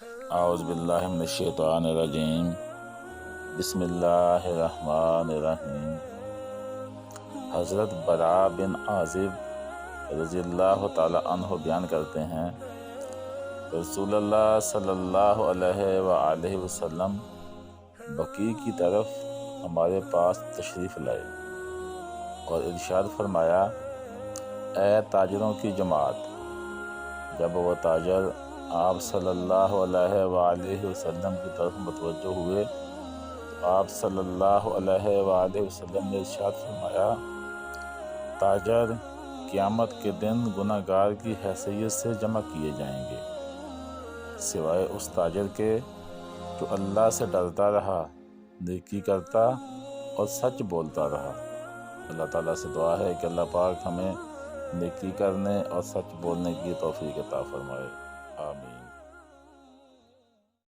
اعوذ باللہ من الشیطان الرجیم، بسم اللہ الرحمن الرحیم۔ حضرت براء بن عازب رضی اللہ تعالی عنہ بیان کرتے ہیں، رسول اللہ صلی اللہ علیہ وآلہ وسلم بقیع کی طرف ہمارے پاس تشریف لائے اور ارشاد فرمایا، اے تاجروں کی جماعت۔ جب وہ تاجر آپ صلی اللہ علیہ وآلہ وسلم کی طرف متوجہ ہوئے تو آپ صلی اللہ علیہ وآلہ وسلم نے ارشاد فرمایا، تاجر قیامت کے دن گناہ گار کی حیثیت سے جمع کیے جائیں گے، سوائے اس تاجر کے جو اللہ سے ڈرتا رہا، نیکی کرتا اور سچ بولتا رہا۔ اللہ تعالیٰ سے دعا ہے کہ اللہ پاک ہمیں نیکی کرنے اور سچ بولنے کی توفیق عطا فرمائے۔